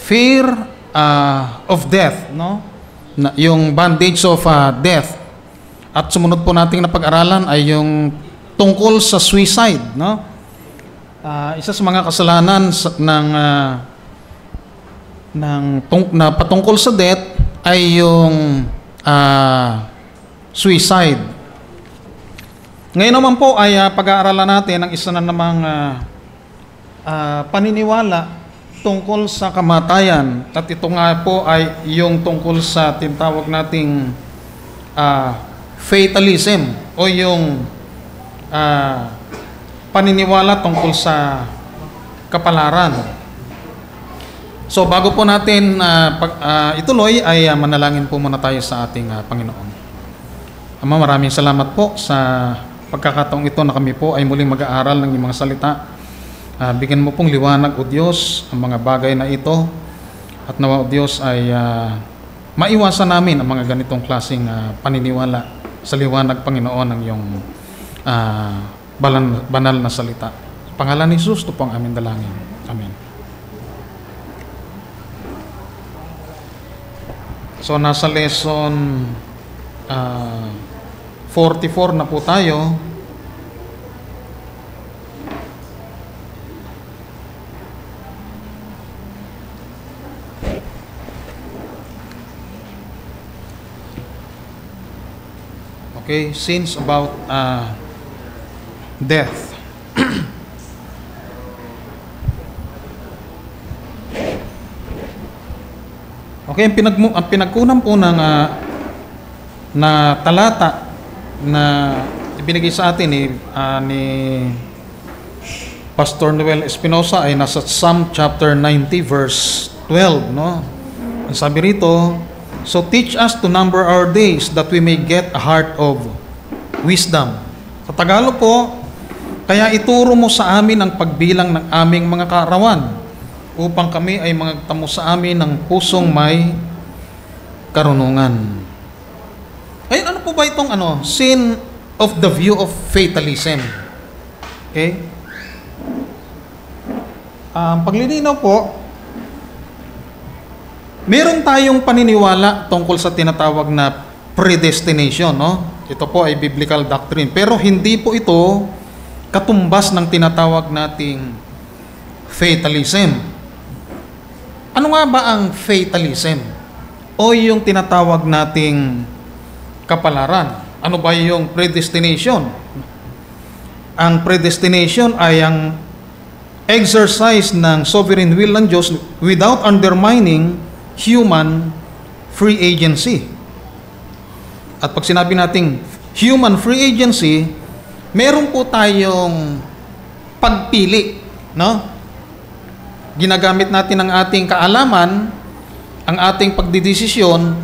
fear of death, no? Yung bondage of death. At sumunod po nating napag-aralan ay yung tungkol sa suicide, no? Isa sa mga kasalanan na patungkol sa death ay yung suicide. Ngayon naman po ay pag-aaralan natin ang isa na namang paniniwala tungkol sa kamatayan. At ito nga po ay yung tungkol sa tinatawag nating fatalism o yung paniniwala tungkol sa kapalaran. So bago po natin ituloy ay manalangin po muna tayo sa ating Panginoon. Ama, maraming salamat po sa pagkakataong ito na kami po ay muling mag-aaral ng iyong mga salita. Bigyan mo pong liwanag, O Diyos, ang mga bagay na ito. At nawa, O Diyos, ay maiwasan namin ang mga ganitong klaseng paniniwala sa liwanag, Panginoon, ng iyong banal na salita. Sa pangalan ni Jesus, ito po ang aming dalangin. Amen. So, nasa lesson 44 na po tayo. Okay, sins about death. Okay, ang pinagkunan po ng na talata na ibinigay sa atin ni Pastor Noel Espinosa ay nasa Psalm chapter 90 verse 12, no? Ang sabi rito, so teach us to number our days that we may get a heart of wisdom. Sa Tagalog po, kaya ituro mo sa amin ang pagbilang ng aming mga kaarawan upang kami ay magtamo sa amin ng pusong may karunungan. Ayun, ano po ba itong sin of the view of fatalism? Okay? Paglilinaw po, meron tayong paniniwala tungkol sa tinatawag na predestination, no? Ito po ay biblical doctrine. Pero hindi po ito katumbas ng tinatawag nating fatalism. Ano nga ba ang fatalism? O yung tinatawag nating kapalaran? Ano ba yung predestination? Ang predestination ay ang exercise ng sovereign will ng Diyos without undermining human free agency. At pag sinabi nating human free agency, meron po tayong pagpili, no? Ginagamit natin ang ating kaalaman, ang ating pagdidesisyon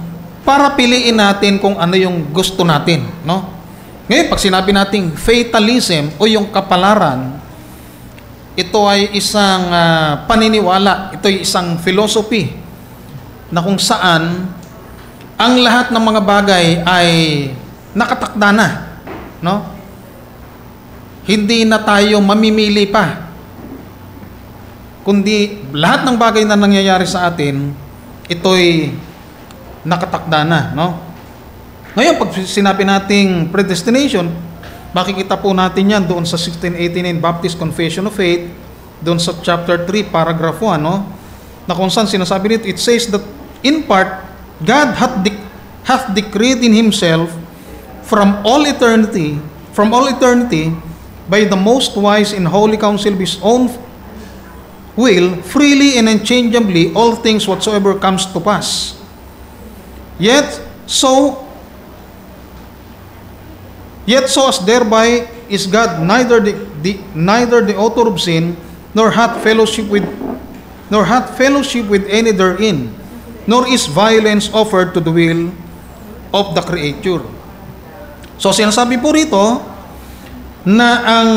para piliin natin kung ano yung gusto natin, no? Ngayon, pag sinabi nating fatalism o yung kapalaran, ito ay isang paniniwala, ito ay isang philosophy na kung saan ang lahat ng mga bagay ay nakatakda na, no? Hindi na tayo mamimili pa, kundi lahat ng bagay na nangyayari sa atin, ito'y nakatakda na, no? Ngayon, pag sinabi nating predestination, makikita po natin yan doon sa 1689 Baptist Confession of Faith, doon sa chapter 3, paragraph 1, no? Na kung saan sinasabi nito, it says that in part, God hath decreed in Himself from all eternity, by the most wise and holy counsel of His own will, freely and unchangeably, all things whatsoever comes to pass. Yet so as thereby is God neither the author of sin, nor hath fellowship with any therein, nor is violence offered to the will of the creature. So sinasabi po rito na ang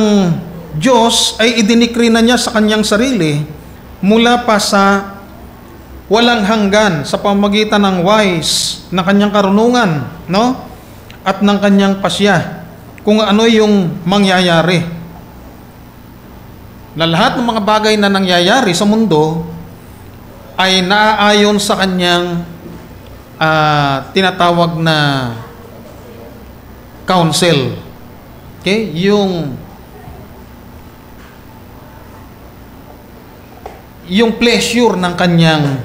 Diyos ay idinikri na niya sa kanyang sarili mula pa sa walang hanggan sa pamamagitan ng wise na kanyang karunungan, no? At ng kanyang pasya kung ano yung mangyayari. Na lahat ng mga bagay na nangyayari sa mundo ay naaayon sa kanyang tinatawag na counsel. Okay? Yung pleasure ng kanyang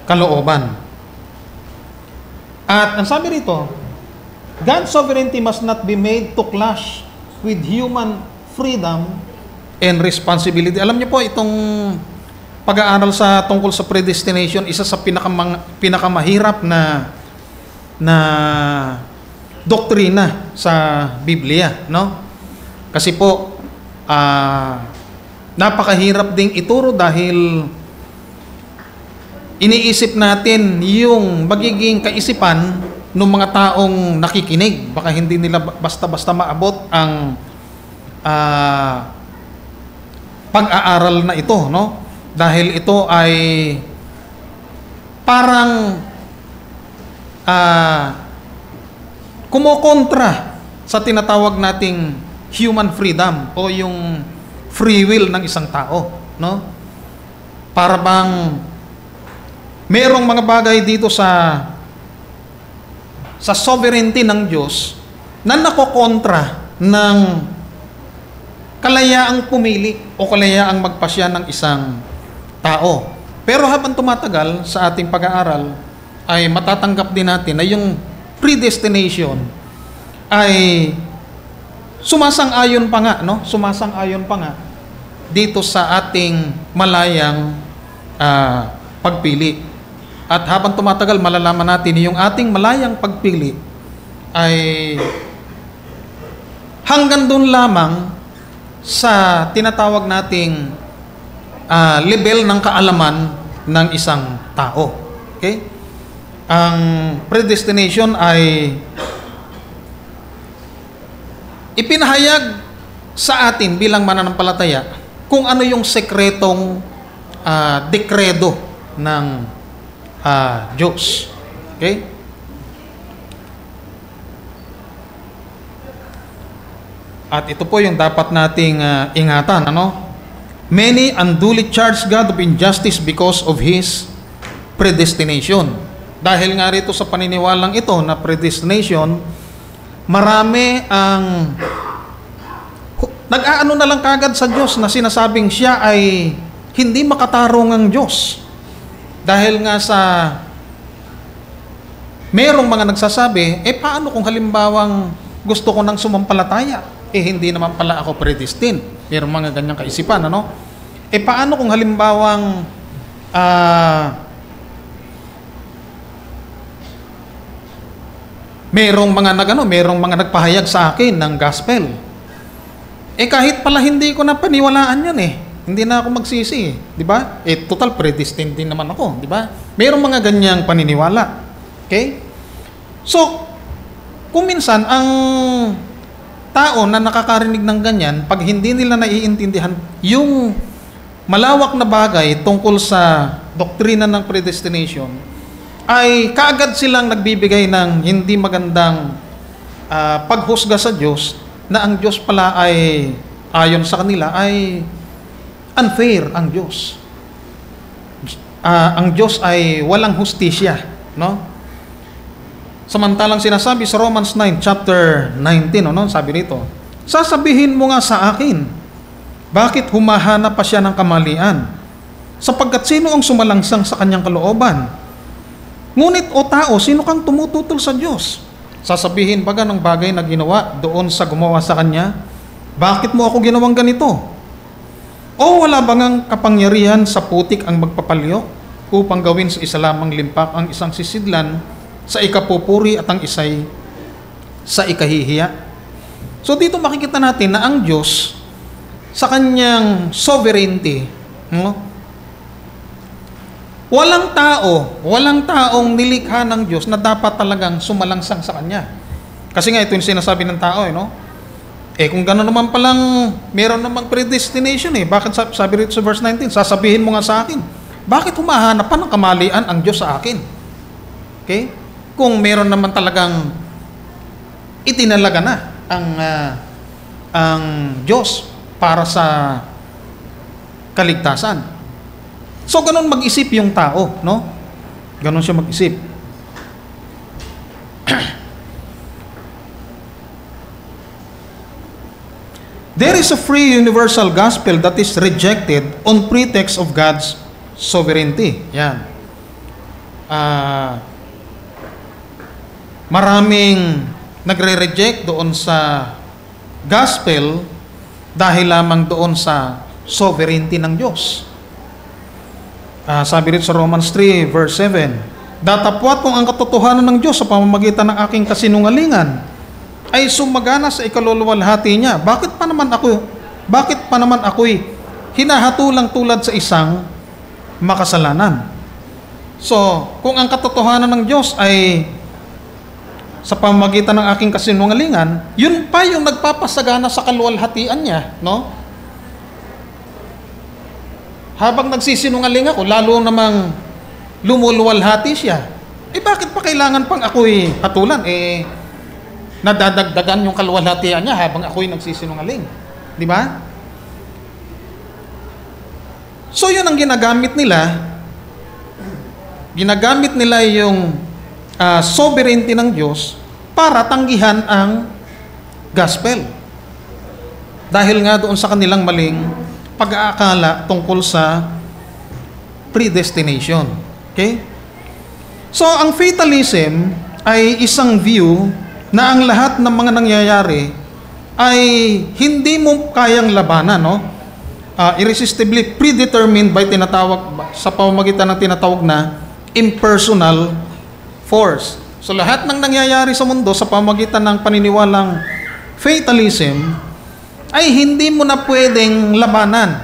kalooban. At ang sabi rito, God's sovereignty must not be made to clash with human freedom and responsibility. Alam niyo po, itong pag-aaral tungkol sa predestination, isa sa pinakamahirap na doktrina sa Biblia, no? Kasi po, napakahirap ding ituro dahil iniisip natin yung magiging kaisipan ng mga taong nakikinig. Baka hindi nila basta-basta maabot ang pag-aaral na ito, no? Dahil ito ay parang kumokontra sa tinatawag nating human freedom o yung free will ng isang tao, no? Para bang merong mga bagay dito sa sovereignty ng Diyos na nakokontra ng kalayaang pumili o kalayaang magpasya ng isang tao. Pero habang tumatagal sa ating pag-aaral, ay matatanggap din natin na yung predestination ay sumasang-ayon pa nga, no? Sumasang-ayon pa nga dito sa ating malayang pagpili. At habang tumatagal, malalaman natin yung ating malayang pagpili ay hanggang doon lamang sa tinatawag nating level ng kaalaman ng isang tao. Okay? Ang predestination ay ipinahayag sa atin bilang mananampalataya kung ano yung sekretong dekredo ng Diyos. Okay? At ito po yung dapat nating ingatan, ano? Many unduly charge God of injustice because of His predestination. Dahil nga rito sa paniniwalang ito na predestination, marami ang nag-aano na lang kagad sa Diyos na sinasabing siya ay hindi makatarong ang Diyos. Dahil nga sa merong mga nagsasabi, paano kung halimbawang gusto ko nang sumampalataya? Hindi naman pala ako predestined. Merong mga ganyang kaisipan, ano? Paano kung halimbawang merong mga nagpahayag sa akin ng gospel. Kahit pala hindi ko na paniwalaan yan Hindi na ako magsisi, di ba? Total predestined din naman ako, di ba? Merong mga ganyang paniniwala. Okay? So, kung minsan ang tao na nakakarinig ng ganyan, pag hindi nila naiintindihan yung malawak na bagay tungkol sa doktrina ng predestination, ay kaagad silang nagbibigay ng hindi magandang paghusga sa Diyos na ang Diyos pala ay, ayon sa kanila, ay unfair ang Diyos. Ang Diyos ay walang hustisya, no? Samantalang sinasabi sa Romans 9, chapter 19, no? Sabi rito, sasabihin mo nga sa akin, bakit humahanap pa siya ng kamalian? Sapagkat sino ang sumalangsang sa kanyang kalooban? Ngunit o tao, sino kang tumututol sa Diyos? Sasabihin baga ng bagay na ginawa doon sa gumawa sa kanya, bakit mo ako ginawang ganito? O wala bang kapangyarihan sa putik ang magpapalyo upang gawin sa isa lamang limpak ang isang sisidlan sa ikapupuri at ang isay sa ikahihiya? So dito makikita natin na ang Diyos sa kanyang sovereignty, no? Walang taong nilikha ng Diyos na dapat talagang sumalangsang sa Kanya. Kasi nga ito yung sinasabi ng tao, no? Kung gano'n naman palang meron namang predestination bakit sabi rito sa verse 19, sasabihin mo nga sa akin, bakit humahanap pa ng kamalian ang Diyos sa akin? Okay? Kung meron naman talagang itinalaga na ang Diyos para sa kaligtasan. So, ganun mag-isip yung tao, no? Ganun siya mag-isip. There is a free universal gospel that is rejected on pretext of God's sovereignty. Yan. Maraming nagre-reject doon sa gospel dahil lamang doon sa sovereignty ng Diyos. Sabi rin sa Romans 3 verse 7, datapwat kung ang katotohanan ng Diyos sa pamamagitan ng aking kasinungalingan ay sumagana sa ikaluluwalhati niya. Bakit pa naman ako'y hinahatulang tulad sa isang makasalanan? So, kung ang katotohanan ng Diyos ay sa pamamagitan ng aking kasinungalingan, yun pa yung nagpapasagana sa kaluwalhatian niya, no? Habang nagsisinungaling ako, lalo namang lumuluwalhati siya. Bakit pa kailangan pang ako'y hatulan? Nadadagdagan yung kaluwalhatian niya habang ako'y nagsisinungaling. Di ba? So, yun ang ginagamit nila. Ginagamit nila yung sovereignty ng Diyos para tanggihan ang gospel. Dahil nga doon sa kanilang maling pag-aakala tungkol sa predestination. Okay? So, ang fatalism ay isang view na ang lahat ng mga nangyayari ay hindi mo kayang labanan, no? Irresistibly predetermined by sa pamamagitan ng tinatawag na impersonal force. So lahat ng nangyayari sa mundo sa pamamagitan ng paniniwalang fatalism ay hindi mo na pwedeng labanan.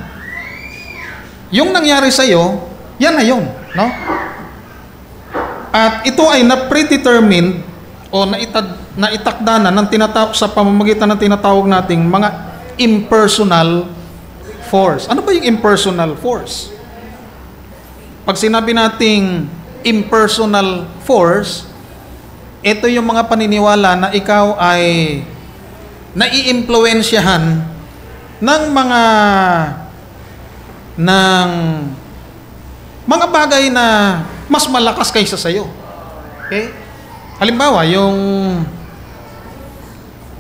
Yung nangyari sa iyo, yan na yun, no? At ito ay na-predetermined o naitakda na ng sa pamamagitan ng tinatawag nating mga impersonal force. Ano ba yung impersonal force? Pag sinabi nating impersonal force, ito yung mga paniniwala na ikaw ay naiimpluwensyahan ng mga bagay na mas malakas kaysa sa'yo. Okay? Halimbawa, yung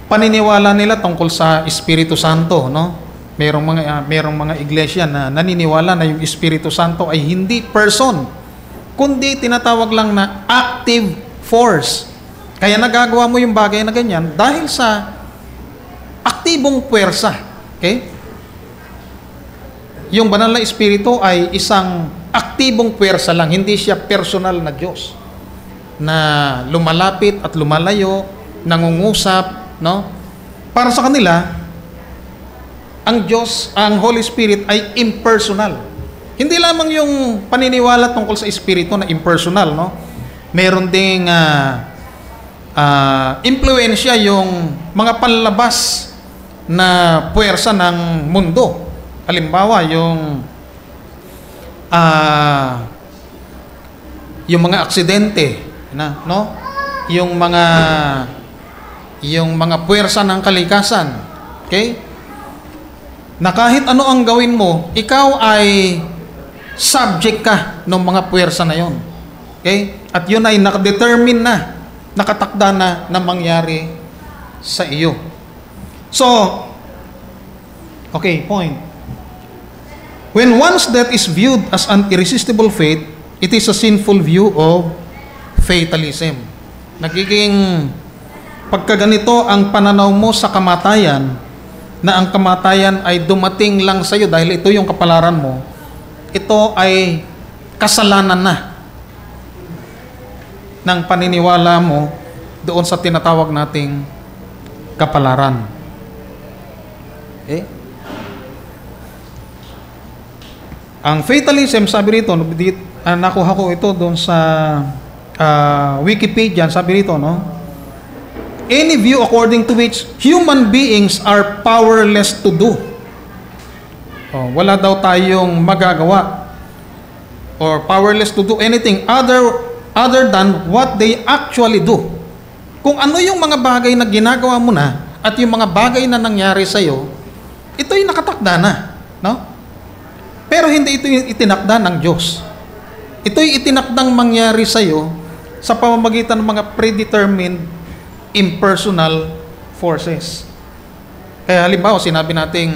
paniniwala nila tungkol sa Espiritu Santo, no? Merong mga iglesia na naniniwala na yung Espiritu Santo ay hindi person, kundi tinatawag lang na active force. Kaya nagagawa mo yung bagay na ganyan dahil sa aktibong puwersa. Okay? Yung banal na Espiritu ay isang aktibong puwersa lang, hindi siya personal na Diyos na lumalapit at lumalayo, nangungusap, no? Para sa kanila, ang Diyos, ang Holy Spirit ay impersonal. Hindi lamang yung paniniwala tungkol sa Espiritu na impersonal, no? Meron ding impluensya yung mga panlabas na puwersa ng mundo. Halimbawa, yung mga aksidente, no? Yung mga puwersa ng kalikasan. Okay? Na kahit ano ang gawin mo, ikaw ay subject ka ng mga puwersa na yon. Okay? At yun ay nakadetermine na, nakatakda na mangyari sa iyo. So, okay, point. When one's death is viewed as an irresistible fate, it is a sinful view of fatalism. Nagiging pagkaganito ang pananaw mo sa kamatayan, na ang kamatayan ay dumating lang sa iyo dahil ito yung kapalaran mo, ito ay kasalanan na ng paniniwala mo doon sa tinatawag nating kapalaran. Okay? Ang fatalism, sabi rito, nakuha ko ito doon sa Wikipedia, sabi rito, no? Any view according to which human beings are powerless to do. Wala daw tayong magagawa or powerless to do anything other than what they actually do. Kung ano yung mga bagay na ginagawa mo na at yung mga bagay na nangyari sa iyo, ito'y nakatakda na, no? Pero hindi ito yung itinakda ng Diyos. Ito'y itinakdang mangyari sa iyo sa pamamagitan ng mga predetermined impersonal forces. Kaya halimbawa, sinabi nating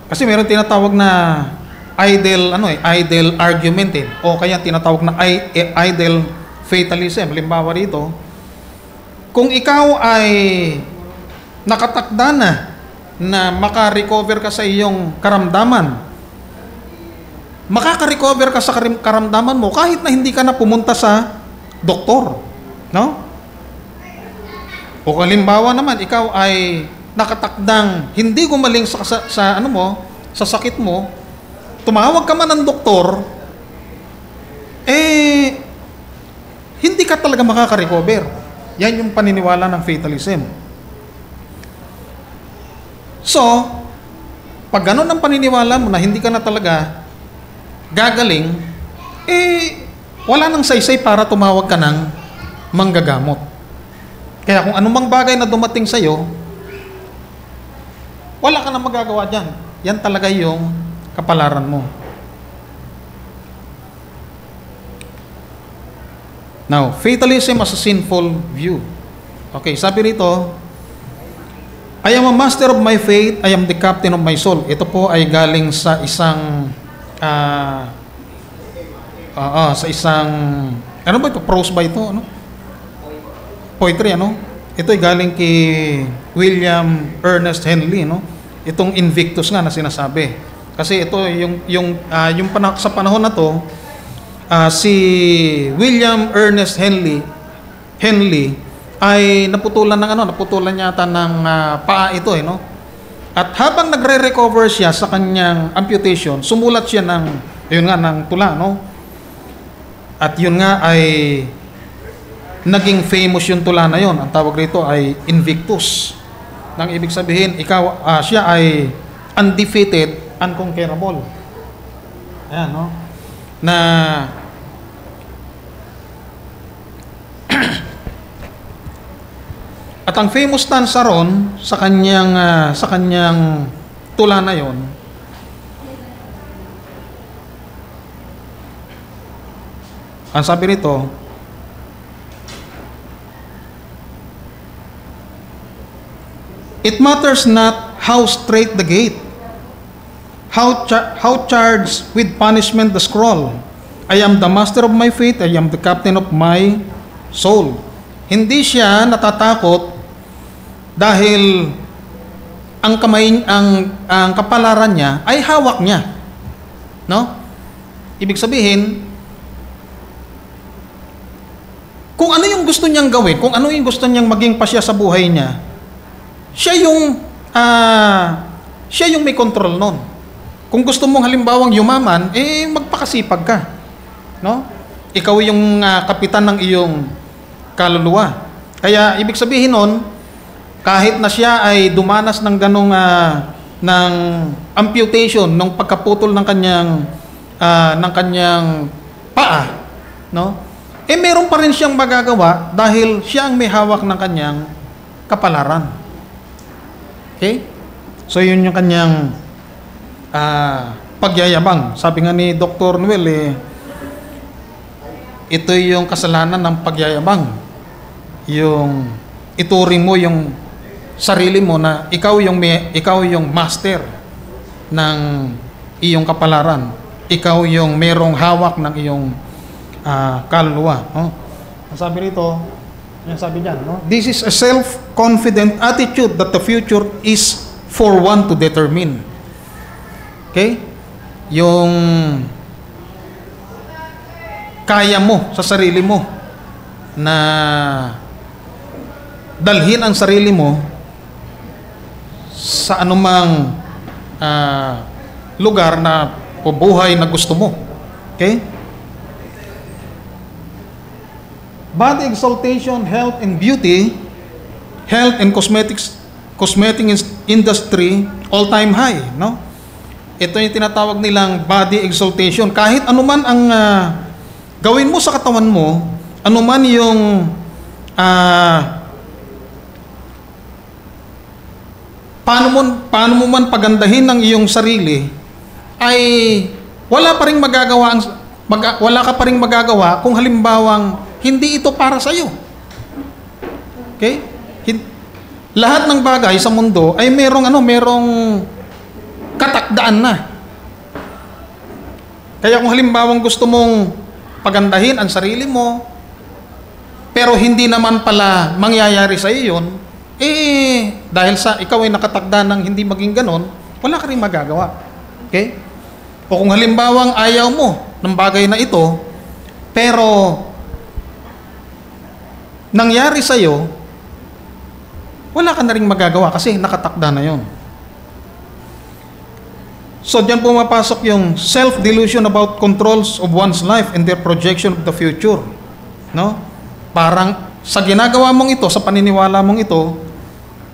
kasi meron tinatawag na idle argument o kaya tinatawag na idle fatalism. Halimbawa rito, kung ikaw ay nakatakda na maka-recover ka sa iyong karamdaman, makaka-recover ka sa karamdaman mo kahit na hindi ka na pumunta sa doktor, no? O halimbawa naman, ikaw ay nakatakdang hindi gumaling sa sakit mo, tumawag ka man ng doktor, hindi ka talaga makaka-recover. Yan yung paniniwala ng fatalism. So, pag ganun ang paniniwala mo na hindi ka na talaga gagaling, wala nang saysay para tumawag ka ng manggagamot. Kaya kung anumang bagay na dumating sa'yo, wala ka na magagawa dyan. Yan talaga yung kapalaran mo. Now, fatalism as a sinful view. Okay, sabi rito, I am a master of my fate, I am the captain of my soul. Ito po ay galing sa isang ano ba ito? Prose ba ito? Ano? Poetry, ano? Ito ay galing kay William Ernest Henley, no? Itong Invictus nga na sinasabi. Kasi ito sa panahon na to, si William Ernest Henley ay naputulan yata ng paa ito, no? At habang nagre-recover siya sa kanyang amputation, sumulat siya ng tula, no? At yun nga ay naging famous yung tula na yun. Ang tawag rito ay Invictus. Nang ibig sabihin, siya ay undefeated, unconquerable. Ayan, no? Na at ang famous stanza ron sa kanyang tula na yon, ang sabi nito, it matters not how straight the gate, how charged with punishment the scroll. I am the master of my fate, I am the captain of my soul. Hindi siya natatakot dahil ang kapalaran niya ay hawak niya. No? Ibig sabihin, kung ano yung gusto niyang gawin, kung ano yung gusto niyang maging pasya sa buhay niya, siya yung may control nun. Kung gusto mong halimbawang yumaman, magpakasipag ka. No? Ikaw yung kapitan ng iyong kaluluwa. Kaya ibig sabihin nun, kahit na siya ay dumanas ng ganong ng amputation, ng pagkaputol ng kanyang paa, no? Meron pa rin siyang magagawa dahil siya ang may hawak ng kanyang kapalaran. Okay? So yun yung kanyang pagyayabang. Sabi nga ni Dr. Noel, ito yung kasalanan ng pagyayabang. Yung ituring mo yung sarili mo na ikaw yung master ng iyong kapalaran. Ikaw yung merong hawak ng iyong kaluluwa. No? Sabi rito, sabi diyan, no? This is a self-confident attitude that the future is for one to determine. Okay? Yung kaya mo sa sarili mo na dalhin ang sarili mo sa anumang lugar na o buhay na gusto mo. Okay? Body exaltation, health and beauty, health and cosmetic industry, all-time high, no? Ito yung tinatawag nilang body exaltation. Kahit anuman ang gawin mo sa katawan mo, anuman yung paano mo man pagandahin ang iyong sarili, ay wala ka pa ring magagawa kung halimbawang hindi ito para sa iyo. Okay? Lahat ng bagay sa mundo ay merong katakdaan na. Kaya kung halimbawang gusto mong pagandahin ang sarili mo, pero hindi naman pala mangyayari sa iyo yun, dahil sa ikaw ay nakatakda ng hindi maging ganon, wala ka rin magagawa. Okay? O kung halimbawang ayaw mo ng bagay na ito, pero nangyari sa iyo, wala ka na rin magagawa kasi nakatakda na yon. So, diyan pumapasok yung self-delusion about controls of one's life and their projection of the future. No? Parang sa ginagawa mong ito, sa paniniwala mong ito,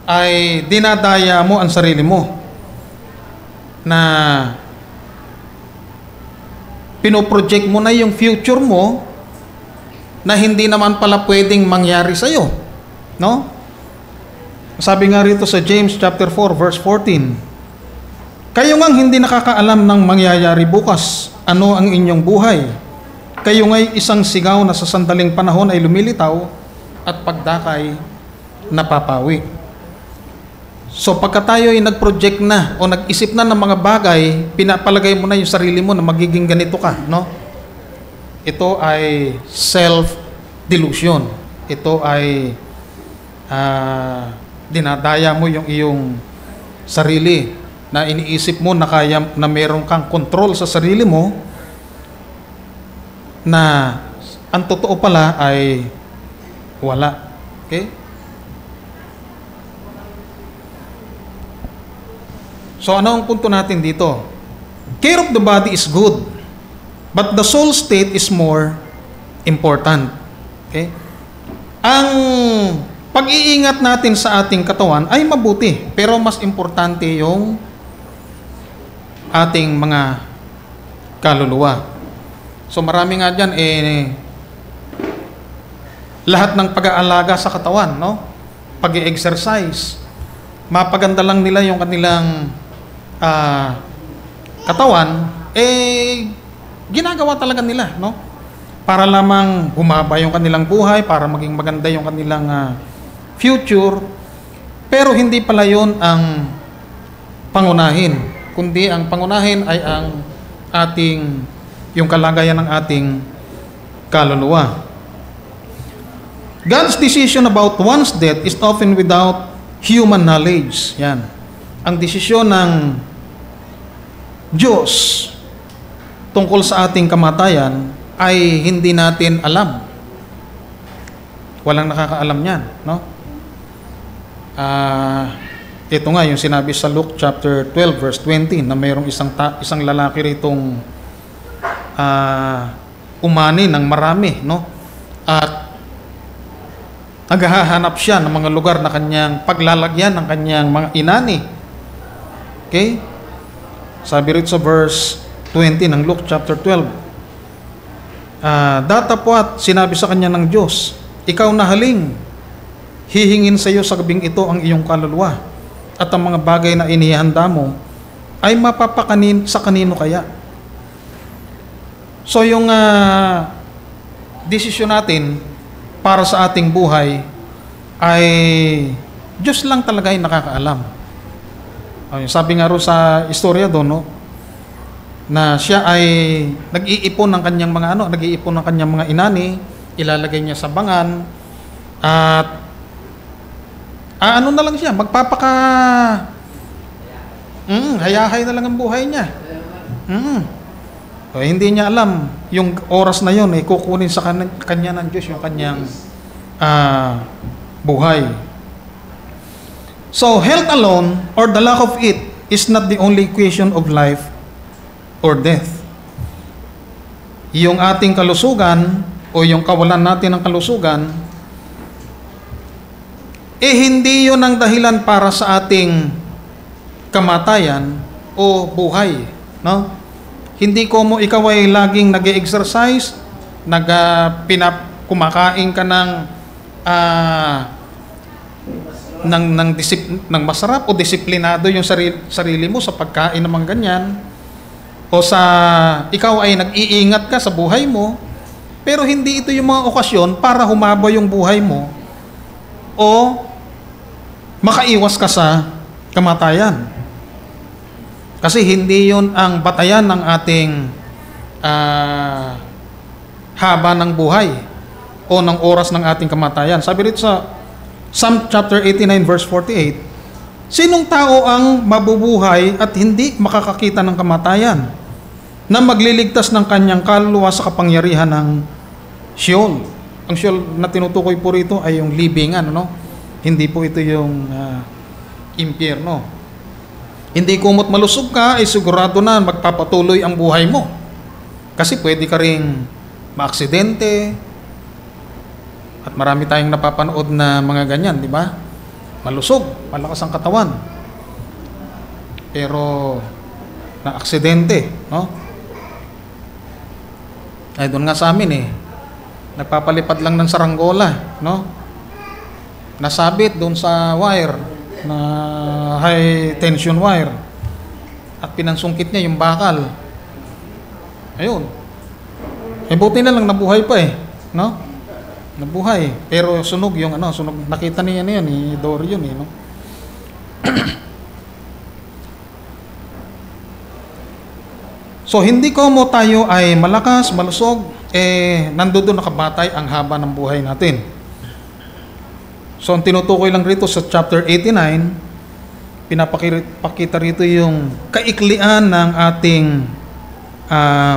ay dinadaya mo ang sarili mo na pinoproject mo na yung future mo na hindi naman pala pwedeng mangyari sa iyo. No? Sabi nga rito sa James chapter 4 verse 14, kayo ngang hindi nakakaalam ng mangyayari bukas, ano ang inyong buhay. Kayo nga'y isang sigaw na sa sandaling panahon ay lumilitaw at pagdakay napapawi. So pagka tayo ay nag-project na o nag-isip na ng mga bagay, pinapalagay mo na yung sarili mo na magiging ganito ka, no? Ito ay self-delusion. Ito ay dinadaya mo yung iyong sarili na iniisip mo na na meron kang control sa sarili mo, na ang totoo pala ay wala. Okay? So ano ang punto natin dito? Care of the body is good, but the soul state is more important. Okay? Ang pag-iingat natin sa ating katawan ay mabuti, pero mas importante yung ating mga kaluluwa. So marami nga dyan, lahat ng pag-aalaga sa katawan, no? Pag-i-exercise, mapaganda lang nila yung kanilang katawan, ginagawa talaga nila, no? Para lamang humaba yung kanilang buhay, para maging maganda yung kanilang future, pero hindi pala yun ang pangunahin, kundi ang pangunahin ay ang yung kalagayan ng ating kaluluwa. God's decision about one's death is often without human knowledge. Yan. Ang desisyon ng Diyos tungkol sa ating kamatayan ay hindi natin alam. Walang nakakaalam niyan, no? Ito nga yung sinabi sa Luke chapter 12 verse 20 na mayroong isang lalaki ritong umani ng marami, no? At naghahanap siya ng mga lugar na kanyang paglalagyan ng kanyang mga inani. Okay? Sabi rito sa verse 20 ng Luke chapter 12, datapwat sinabi sa kanya ng Diyos, ikaw na haling, hihingin sa iyo sa gabing ito ang iyong kaluluwa, at ang mga bagay na inihanda mo ay mapapakanin sa kanino kaya? So yung desisyon natin para sa ating buhay ay Diyos lang talaga ay nakakaalam. Sabi nga ro sa istorya doon, no, na siya ay nag-iipon ng kanyang mga inani, ilalagay niya sa bangan, at ano na lang siya, hayahay na lang ang buhay niya. Hindi niya alam yung oras na yon ay kukunin sa kanya ng Diyos yung kanyang buhay. So health alone or the lack of it is not the only equation of life or death. Yung ating kalusugan o yung kawalan natin ng kalusugan, hindi yun ang dahilan para sa ating kamatayan o buhay, no? Hindi ko mo ikaw ay laging nag-exercise, kumakain ka ng ng masarap o disiplinado yung sarili mo sa pagkain ng mga ganyan, o sa ikaw ay nag-iingat ka sa buhay mo, pero hindi ito yung mga okasyon para humaba yung buhay mo o makaiwas ka sa kamatayan. Kasi hindi yun ang batayan ng ating haba ng buhay o ng oras ng ating kamatayan. Sabi rito sa Psalm chapter 89 verse 48, sinong tao ang mabubuhay at hindi makakakita ng kamatayan, na magliligtas ng kanyang kaluluwa sa kapangyarihan ng Sheol? Ang Sheol na tinutukoy po rito ay yung libingan, ano? Hindi po ito yung impyerno. Hindi kumot malusog ka, ay sigurado na magpapatuloy ang buhay mo. Kasi pwede ka ring maaksidente, at marami tayong napapanood na mga ganyan, di ba? Malusog, malakas ang katawan, pero na-aksidente, no? Ay, doon nga sa amin nagpapalipad lang ng saranggola, no? Nasabit doon sa wire, na high tension wire, at pinansungkit niya yung bakal. Ayun. Buti na lang nabuhay pa no? Nabuhay. Pero sunog yung sunog. Nakita niya na yan, ni Dory yun, no? So, hindi ko mo tayo ay malakas, malusog, nandoon nakabatay ang haba ng buhay natin. So, ang tinutukoy lang rito sa chapter 89, pinapakita rito yung kaiklian ng ating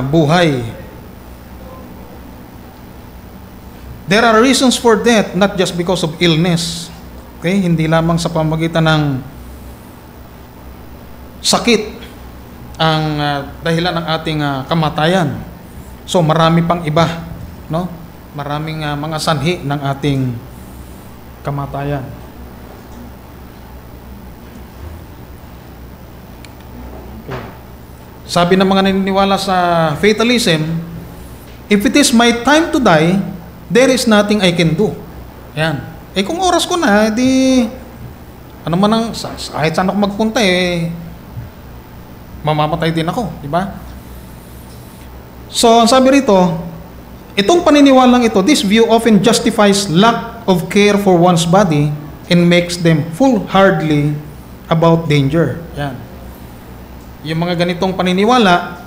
buhay. There are reasons for death, not just because of illness. Okay? Hindi lamang sa pamamagitan ng sakit ang dahilan ng ating kamatayan. So marami pang iba, no? Maraming mga sanhi ng ating kamatayan. Okay. Sabi ng mga naniniwala sa fatalism, if it is my time to die, there is nothing I can do. Yan. Kung oras ko na, di ano man ang kahit saan ako magpunta mamamatay din ako, di ba? So, ang sabi rito, itong paniniwalang ito, this view often justifies lack of care for one's body and makes them foolhardy about danger. Yan. Yung mga ganitong paniniwala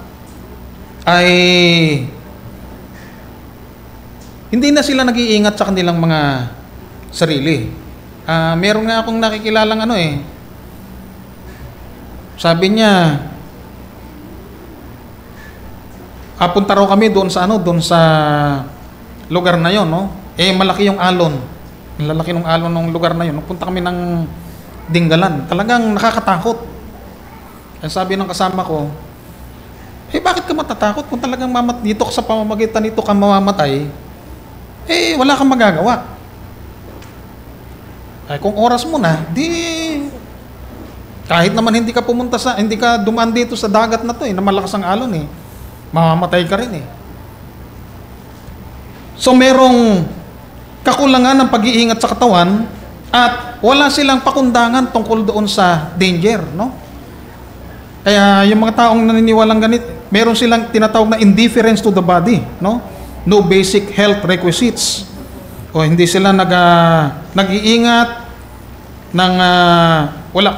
ay hindi na sila nag-iingat sa kanilang mga sarili. Meron nga akong nakikilalang sabi niya, punta raw kami doon sa lugar na yon, no? Malaki yung alon. Lalaki ng alon ng lugar na yon. Punta kami ng Dinggalan. Talagang nakakatakot. Sabi ng kasama ko, bakit ka matatakot kung talagang dito sa pamamagitan nito ka mamamatay? Wala kang magagawa. Kung oras mo na, kahit naman hindi ka dumaan dito sa dagat na to na malakas ang alon mamamatay ka rin So merong kakulangan ng pag-iingat sa katawan at wala silang pakundangan tungkol doon sa danger, no? Kaya yung mga taong naniniwalang ganito, meron silang tinatawag na indifference to the body, no? No basic health requisites. O hindi sila nag-iingat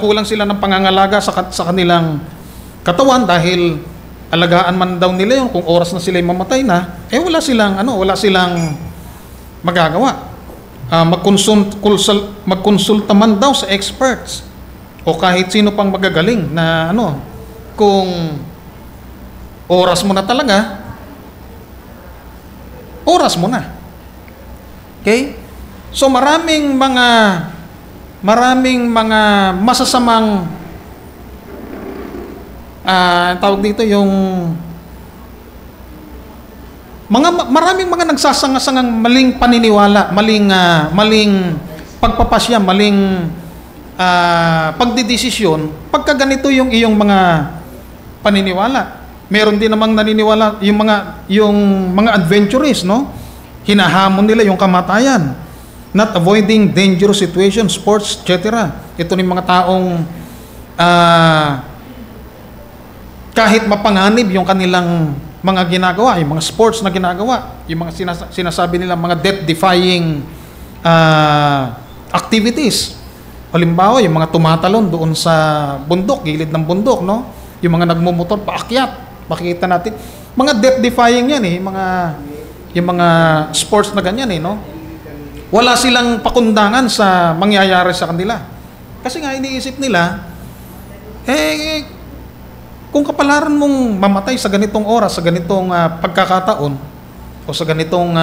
kulang sila ng pangangalaga sa kanilang katawan dahil alagaan man daw nila yun kung oras na sila mamatay na, wala silang magagawa. Magkonsulta man daw sa experts o kahit sino pang magagaling na kung oras mo na talaga, oras mo na. Okay? So maraming mga masasamang tawag dito yung maraming mga nagsasanga-sangang maling paniniwala, maling pagpapasya, maling pagdidesisyon pagka ganito yung iyong mga paniniwala. Meron din namang naniniwala yung mga adventurist, no? Hinahamon nila yung kamatayan. not avoiding dangerous situations, sports, etc. Ito ni mga taong kahit mapanganib yung kanilang mga ginagawa, yung mga sports na ginagawa, yung mga sinasabi nila mga death-defying activities. Halimbawa, yung mga tumatalon doon sa bundok, gilid ng bundok, no? Yung mga nagmumotor paakyat, makikita natin. Mga death-defying yan yung mga sports na ganyan no? Wala silang pakundangan sa mangyayari sa kanila. Kasi nga iniisip nila, kung kapalaran mong mamatay sa ganitong oras, sa ganitong pagkakataon, o sa ganitong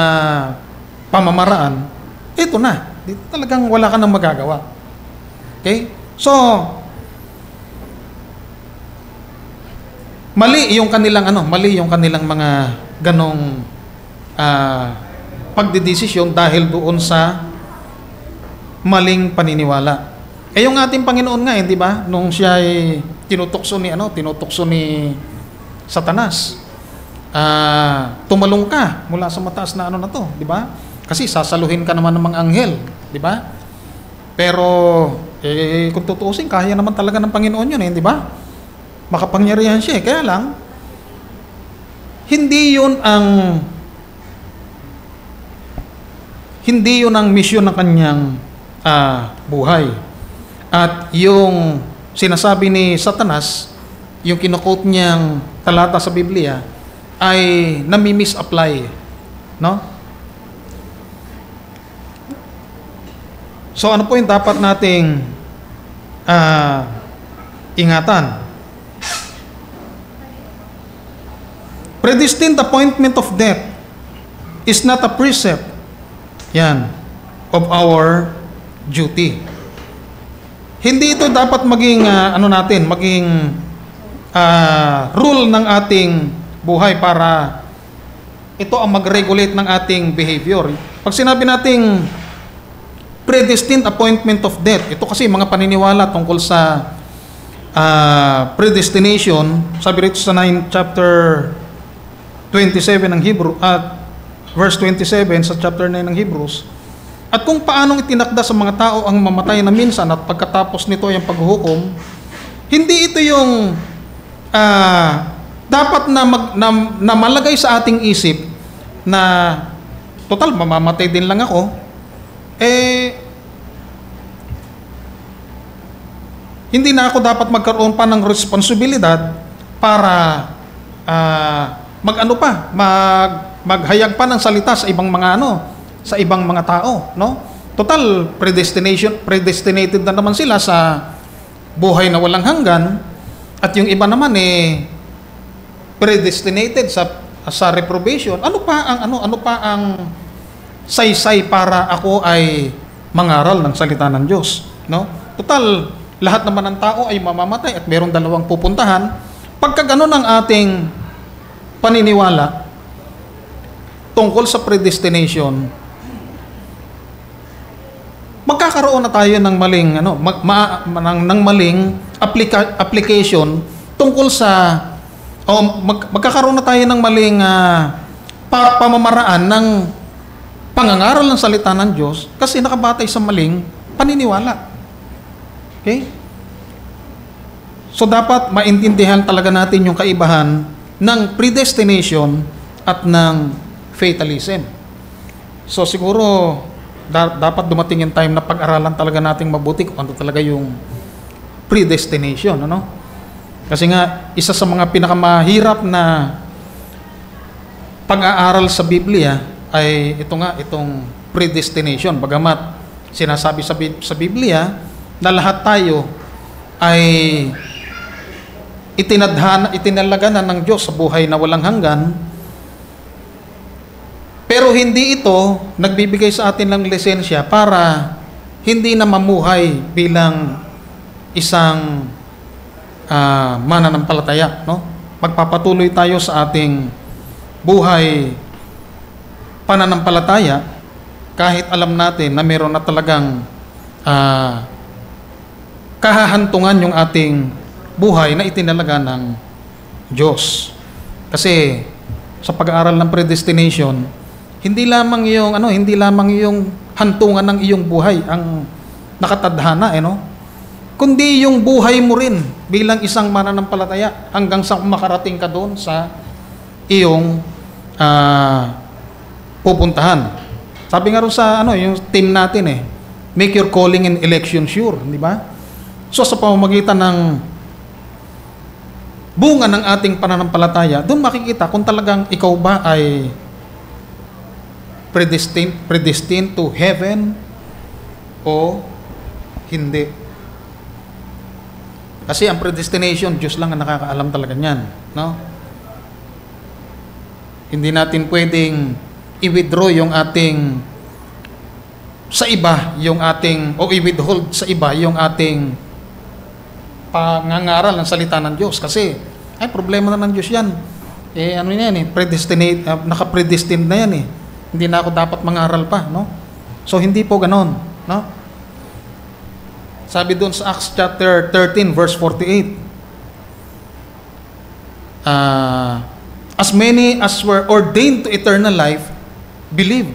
pamamaraan, ito na. Talagang wala ka nang magagawa. Okay? So, mali yung kanilang mga ganong pagdedesisyon dahil doon sa maling paniniwala. Yung ating Panginoon nga, di ba? Nung siya ay tinutukso ni Satanas. Tumalong ka mula sa mataas na na to, di ba? Kasi sasaluhin ka naman ng mga anghel, di ba? Pero kung tutuusin, kaya naman talaga ng Panginoon yun, di ba? Makapangyarihan siya. Kaya lang, hindi yun ang misyon ng kanyang buhay. At yung sinasabi ni Satanas, yung kinukot niyang talata sa Biblia, ay nami-misapply. No? So ano po yung dapat nating ingatan? Predestined appointment of death is not a precept of our duty. Hindi ito dapat maging maging rule ng ating buhay para ito ang mag-regulate ng ating behavior. Pag sinabi nating predestined appointment of death, ito kasi mga paniniwala tungkol sa predestination, sabi rito sa chapter 27 ng Hebrew at verse 27 sa chapter 9 ng Hebrews, at kung paanong itinakda sa mga tao ang mamatay na minsan at pagkatapos nito yung paghuhukom, hindi ito yung dapat na malagay sa ating isip na total mamamatay din lang ako, hindi na ako dapat magkaroon pa ng responsibilidad para maghayag pa ng salita sa ibang mga tao, no? Total predestinated na naman sila sa buhay na walang hanggan, at yung iba naman predestinated sa reprobation. Ano pa ang saysay para ako ay mangaral ng salita ng Diyos, no? Total lahat naman ng tao ay mamamatay at mayroong dalawang pupuntahan. Pagka ganun ang ating paniniwala tungkol sa predestination, magkakaroon na tayo ng maling ng maling application tungkol sa magkakaroon na tayo ng maling pamamaraan ng pangangaral ng salita ng Diyos kasi nakabatay sa maling paniniwala. Okay? So dapat maintindihan talaga natin yung kaibahan ng predestination at ng fatalism. So siguro dapat dumating yung time na pag-aralan talaga nating mabuti kung ano talaga yung predestination, ano? Kasi nga isa sa mga pinakamahirap na pag-aaral sa Biblia ay itong predestination. Bagamat sinasabi sa Biblia na lahat tayo ay itinalaganan ng Diyos sa buhay na walang hanggan, pero hindi ito nagbibigay sa atin ng lisensya para hindi na mamuhay bilang isang mananampalataya, no? Magpapatuloy tayo sa ating buhay pananampalataya kahit alam natin na meron na talagang kahahantungan yung ating buhay na itinalaga ng Diyos. Kasi sa pag-aaral ng predestination, Hindi lamang yung hantungan ng iyong buhay ang nakatadhana, no? Kundi yung buhay mo rin bilang isang mananampalataya hanggang sa makarating ka doon sa iyong pupuntahan. Sabi nga rin sa yung team natin make your calling and election sure, di ba? So sa pamamagitan ng bunga ng ating pananampalataya, doon makikita kung talagang ikaw ba ay predestined to heaven o hindi. Kasi ang predestination, Diyos lang ang nakakaalam talaga niyan, no? Hindi natin pwedeng i-withdraw yung ating sa iba, o i-withhold sa iba yung ating pangangaral ng salita ng Diyos. Kasi, problema na ng Diyos yan. Naka-predestined na yan Hindi na ako dapat mangaral pa, no? So, hindi po ganon, no? Sabi doon sa Acts chapter 13, verse 48, as many as were ordained to eternal life, believe.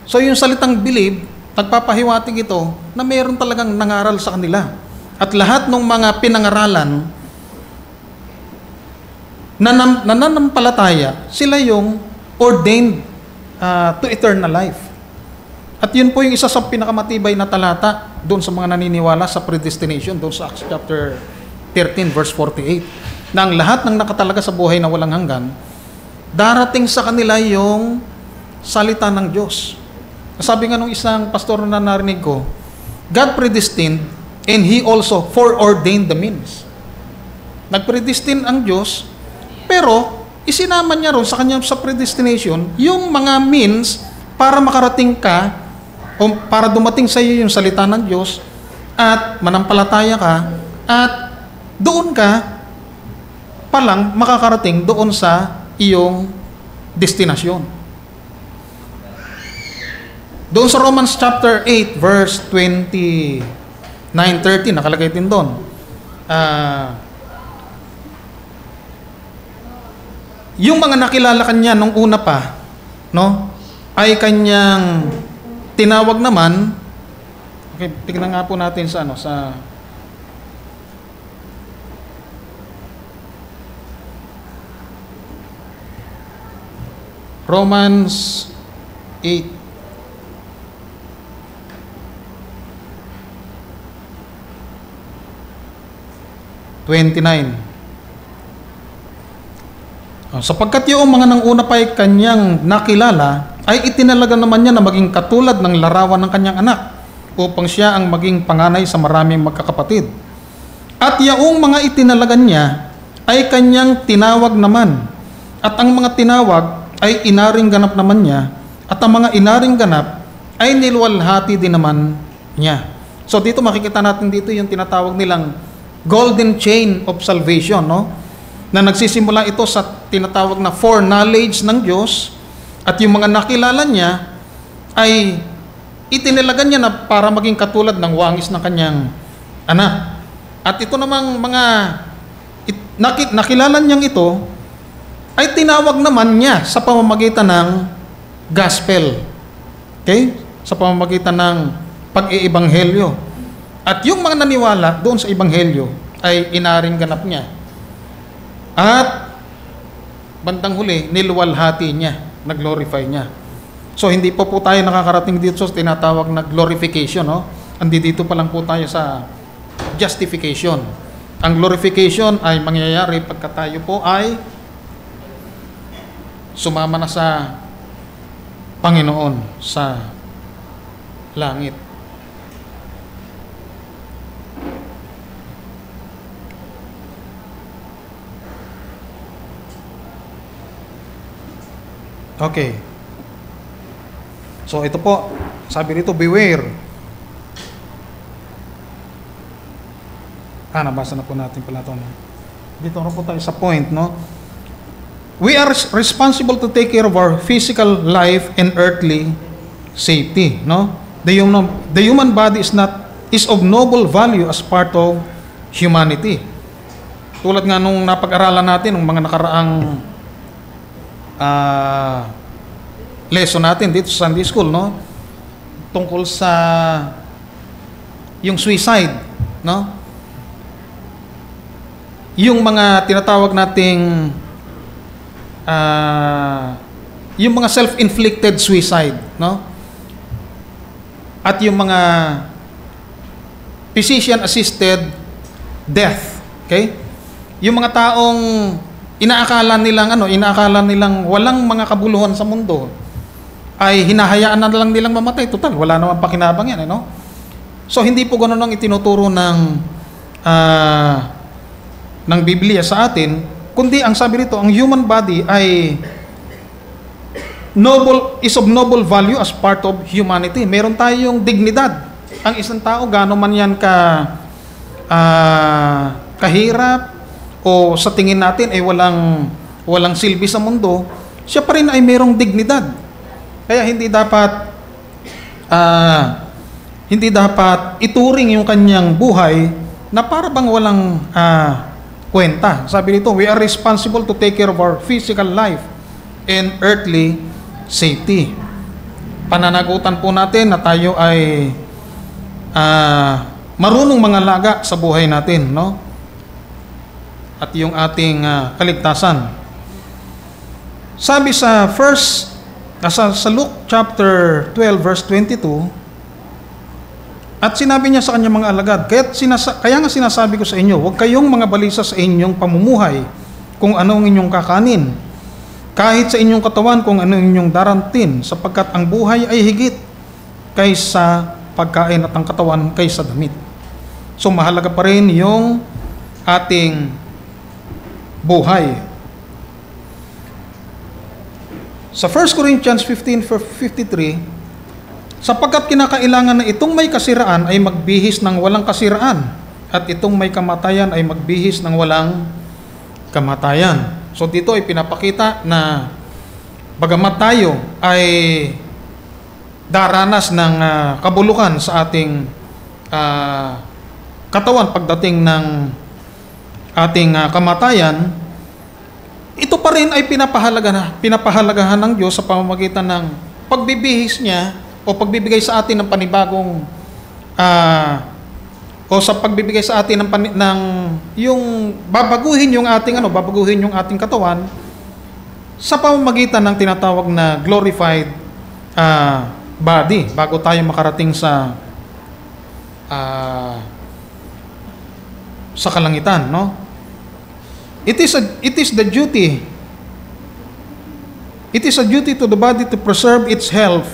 So yung salitang believe, nagpapahiwatig ito na mayroon talagang nangaral sa kanila. At lahat ng mga pinangaralan na nananampalataya, sila yung ordained to eternal life. At yun po yung isa sa pinakamatibay na talata doon sa mga naniniwala sa predestination, doon sa Acts chapter 13, verse 48, na ang lahat ng nakatalaga sa buhay na walang hanggan, darating sa kanila yung salita ng Diyos. Sabi nga nung isang pastor na narinig ko, God predestined and He also foreordained the means. Nagpredestined ang Diyos, pero isinama niya ron sa kanyang sa predestination yung mga means para makarating ka o para dumating sa iyo yung salita ng Diyos at manampalataya ka at doon ka palang makakarating doon sa iyong destinasyon. Doon sa Romans chapter 8 verse 29-30 nakalagay din doon. Yung mga nakilala kanya nung una pa, no, ay kanyang tinawag naman. Okay, tingnan nga po natin sa sa Romans 8:29. Sapagkat yung mga nang una pa'y kanyang nakilala, ay itinalaga naman niya na maging katulad ng larawan ng kanyang anak, upang siya ang maging panganay sa maraming magkakapatid. At yaong mga itinalagan niya, ay kanyang tinawag naman. At ang mga tinawag ay inaring ganap naman niya, at ang mga inaring ganap ay niluwalhati din naman niya. So dito makikita natin dito yung tinatawag nilang golden chain of salvation, no? Na nagsisimula ito sa tinatawag na foreknowledge ng Diyos, at yung mga nakilala niya ay itinilagan niya na para maging katulad ng wangis ng kanyang anak. At ito namang mga nakilala niyang ito ay tinawag naman niya sa pamamagitan ng gospel. Okay? Sa pamamagitan ng pag-iibanghelyo. At yung mga naniwala doon sa ibanghelyo ay inaring ganap niya. At bandang huli, niluwalhati niya, nag-glorify niya. So hindi po tayo nakakarating dito sa tinatawag na glorification, no? Andi dito pa lang po tayo sa justification. Ang glorification ay mangyayari pagka tayo po ay sumama na sa Panginoon sa langit. Okay. So ito po, sabi dito, beware. Nabasa na po natin pala ito. No? Dito na po tayo sa point, no? We are responsible to take care of our physical life and earthly safety, no? The human body is of noble value as part of humanity. Tulad nga nung napag-aralan natin ng mga nakaraang lesson natin dito sa Sunday School, no? Tungkol sa yung suicide, no? Yung mga tinatawag nating yung mga self-inflicted suicide, no? At yung mga physician-assisted death, okay? Yung mga taong inaakala nilang walang mga kabuluhan sa mundo, ay hinahayaan na lang nilang mamatay. Total, wala naman pakinabang yan, no? So, hindi po ganoon ang itinuturo ng Biblia sa atin, kundi ang sabi rito, ang human body ay is of noble value as part of humanity. Meron tayong dignidad. Ang isang tao, gaano man yan kahirap, o sa tingin natin ay walang silbi sa mundo, siya pa rin ay mayroong dignidad. Kaya hindi dapat ituring yung kanyang buhay na para bang walang kwenta. Sabi dito, we are responsible to take care of our physical life and earthly safety. Pananagutan po natin na tayo ay marunong mangalaga sa buhay natin, no? At yung ating kaligtasan. Sabi sa Luke chapter 12 verse 22, at sinabi niya sa kanyang mga alagad, kaya nga sinasabi ko sa inyo, huwag kayong mga balisa sa inyong pamumuhay kung ano ang inyong kakanin, kahit sa inyong katawan kung ano ang inyong darantin, sapagkat ang buhay ay higit kaysa pagkain at ang katawan kaysa damit. So mahalaga pa rin yung ating buhay. Sa 1 Corinthians 15:53, sapagkat kinakailangan na itong may kasiraan ay magbihis ng walang kasiraan, at itong may kamatayan ay magbihis ng walang kamatayan. So dito ay pinapakita na bagamat tayo ay daranas ng kabulukan sa ating katawan pagdating ng ating kamatayan, ito pa rin ay pinapahalagahan ng Diyos sa pamamagitan ng pagbibihis niya o pagbibigay sa atin ng panibagong o sa pagbibigay sa atin ng yung babaguhin yung ating katawan sa pamamagitan ng tinatawag na glorified body bago tayo makarating sa kalangitan, no? It is a duty to the body to preserve its health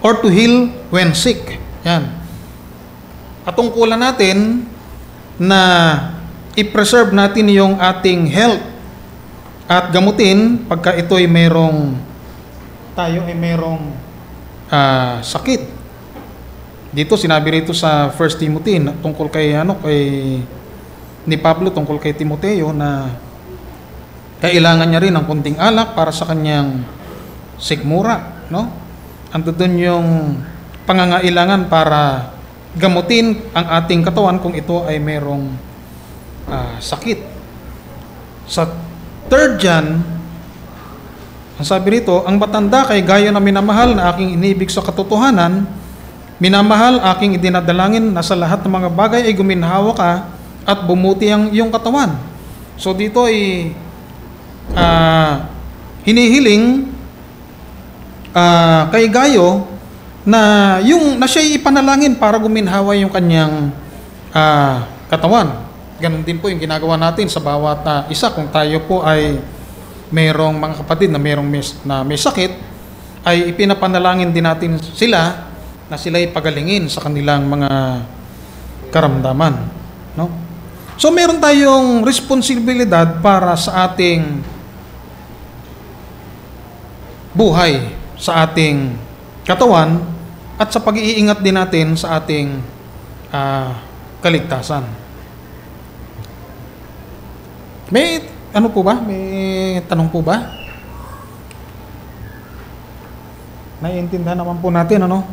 or to heal when sick. Yan. Katungkulan natin na i-preserve natin yung ating health at gamutin pagka ito ay tayo ay merong sakit. Dito sinabi rito sa 1 Timothy tungkol kay ni Pablo tungkol kay Timoteo na kailangan niya rin ng kunting alak para sa kanyang sikmura, no? Ando doon yung pangangailangan para gamutin ang ating katawan kung ito ay merong sakit. Sa 3 John, ang sabi rito, ang matanda kay gaya na minamahal na aking inibig sa katotohanan, minamahal aking idinadalangin na sa lahat ng mga bagay ay guminhawa ka at bumuti ang iyong katawan. So dito ay hinihiling kay Gayo na siya'y ipanalangin para guminhawa yung kanyang katawan. Ganon din po yung ginagawa natin sa bawat isa. Kung tayo po ay mayroong mga kapatid na may sakit, ay ipinapanalangin din natin sila na sila'y pagalingin sa kanilang mga karamdaman, no? So meron tayong responsibilidad para sa ating buhay, sa ating katawan, at sa pag-iingat din natin sa ating kaligtasan. May tanong po ba? Naiintindihan naman po natin, ano?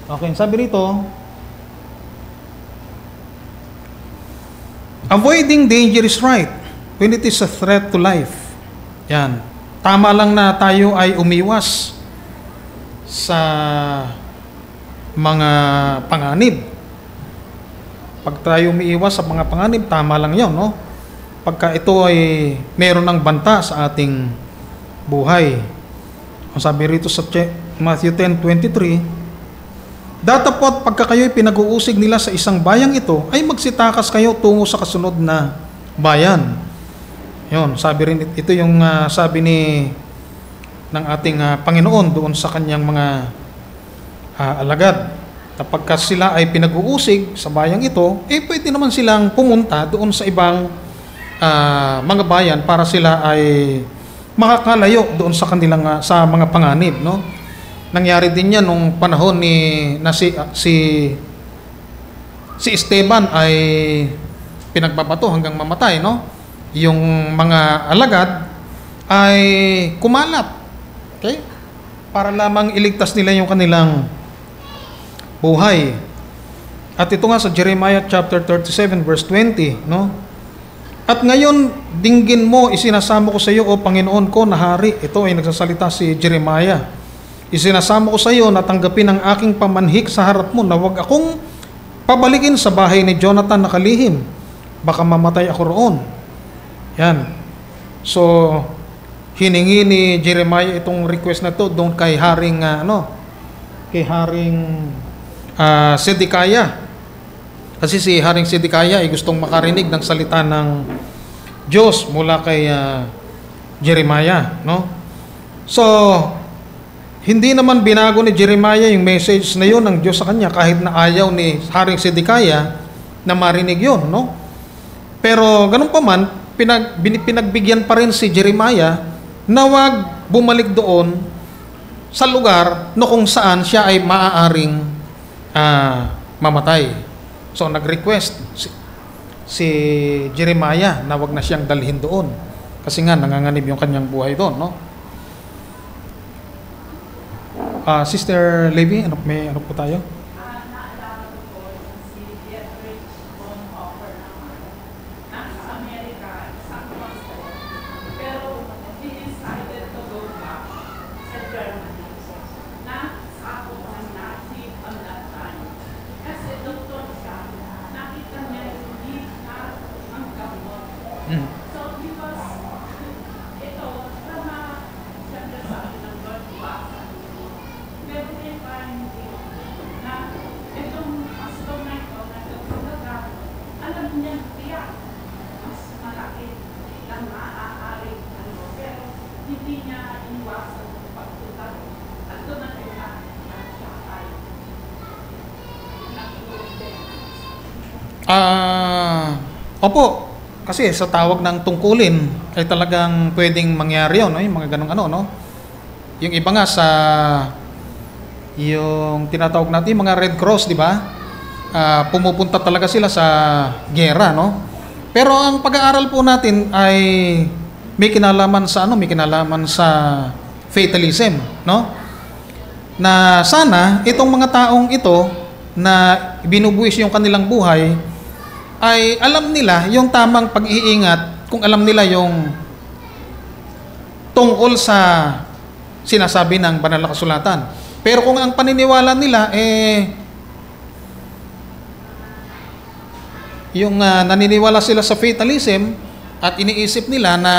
Okay, sabi rito, avoiding danger is right when it is a threat to life. Yan. tama lang na tayo ay umiwas sa mga panganib. Pag tayo umiiwas sa mga panganib, tama lang yun, no? Pagka ito ay meron ng banta sa ating buhay. Ang sabi rito sa Matthew 10:23, datapot pagka kayo'y pinag-uusig nila sa isang bayang ito, ay magsitakas kayo tungo sa kasunod na bayan. Yun, sabi rin, ito yung sabi ng ating Panginoon doon sa kanyang mga alagad. Kapag sila ay pinag-uusig sa bayang ito, pwede naman silang pumunta doon sa ibang mga bayan para sila ay makakalayo doon sa kanilang sa mga panganib, no? Nangyari din yan nung panahon na si Esteban ay pinagbabato hanggang mamatay, no? Yung mga alagad ay kumalat, okay? Para lamang iligtas nila yung kanilang buhay. At ito nga sa Jeremiah chapter 37 verse 20, no? At ngayon, dinggin mo, isinasamo ko sa iyo, O Panginoon ko na hari. Ito ay nagsasalita si Jeremiah. Isinasamo ko sa iyo na tanggapin ang aking pamanhik sa harap mo na huwag akong pabalikin sa bahay ni Jonathan na kalihim. Baka mamatay ako roon. Yan. So, hiningi ni Jeremiah itong request na to doon kay Haring Sedekaya. Kasi si Haring Sedekaya ay gustong makarinig ng salita ng Diyos mula kay Jeremiah, no? So, hindi naman binago ni Jeremiah yung message na yun ng Diyos sa kanya kahit na ayaw ni Haring Sedekaya na marinig yun, no? Pero ganun pa man, pinagbigyan pa rin si Jeremiah na wag bumalik doon sa lugar no kung saan siya ay maaaring mamatay. So nag-request si Jeremiah na wag na siyang dalhin doon kasi nga nanganganib yung kanyang buhay doon, no? Sister Levy, may ano po tayo? Naalala ko po si Dietrich Bonhoeffer nasa Amerika, isang pastor. Pero he decided to go back sa Germany na ako ang Nazi on that time. Kasi doktor siya, nakita niya yung need na ang gamot. So because ito, tama siyempre sabi ng Lord, pero may parang na itong pastor na ito, na itong talaga, alam niya tiyak, mas malaki ang maaari, pero hindi niya iniwasan ang pagpunta. At doon na kailangan na siya ay nag-uulog. Opo, kasi sa tawag ng tungkulin ay talagang pwedeng mangyari yun, no? Yung mga ganong ano, no? Yung iba nga sa yung tinatawag natin mga Red Cross, di ba? Pumupunta talaga sila sa giyera, no? Pero ang pag-aaral po natin ay may kinalaman sa fatalism, no? Na sana itong mga taong ito na binubuwis yung kanilang buhay ay alam nila yung tamang pag-iingat, kung alam nila yung tungkol sa sinasabi ng banal na kasulatan. Pero kung ang paniniwala nila yung naniniwala sila sa fatalism at iniisip nila na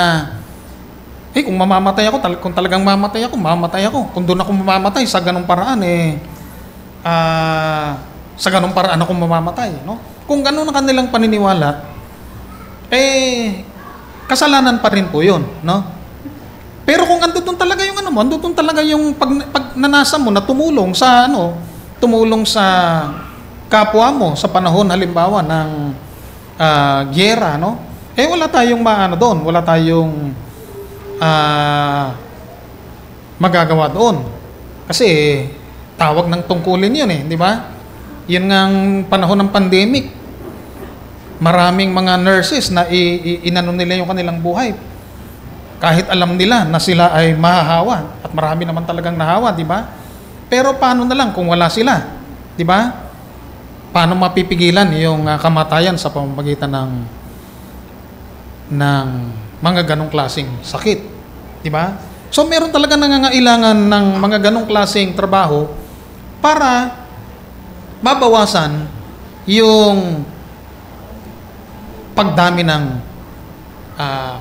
kung mamamatay ako, kung talagang mamatay ako. Kung doon ako mamamatay sa ganung paraan sa ganung paraan ako mamamatay, no? Kung gano'n ang kanilang paniniwala, kasalanan pa rin po 'yon, no? Pero kung andun talaga yung andun talaga yung pag nanasa mo na tumulong sa kapwa mo sa panahon halimbawa ng giyera, no? Wala tayong doon, wala tayong magagawa doon. Kasi tawag ng tungkulin 'yun di ba? 'Yun ngang panahon ng pandemic. Maraming mga nurses na inano nila yung kanilang buhay. Kahit alam nila na sila ay mahahawa at marami naman talagang nahawa, di ba? Pero paano na lang kung wala sila, di ba? Paano mapipigilan yung kamatayan sa pamamagitan ng mga ganong klaseng sakit, di ba? So meron talaga nangangailangan ng mga ganong klaseng trabaho para mabawasan yung pagdami ng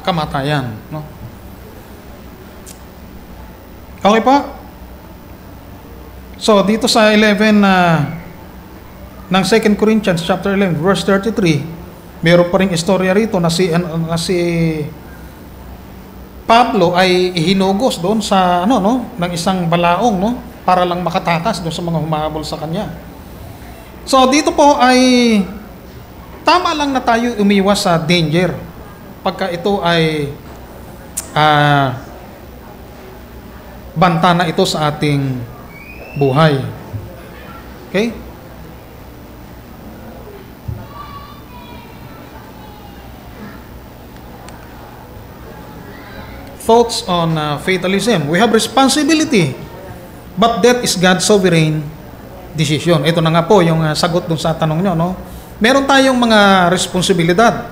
kamatayan. No? Okay pa? So dito sa 11 ng 2 Corinthians chapter 11 verse 33, meron pa ring istorya rito na si Pablo ay hinugos doon sa ng isang balaong, no, para lang makatakas doon sa mga humahabol sa kanya. So dito po ay tama lang na tayo umiwas sa danger pagka ito ay banta na ito sa ating buhay. Okay? Thoughts on fatalism. We have responsibility, but that is God's sovereign decision. Ito na nga po yung sagot dun sa tanong nyo. No? Meron tayong mga responsibilidad.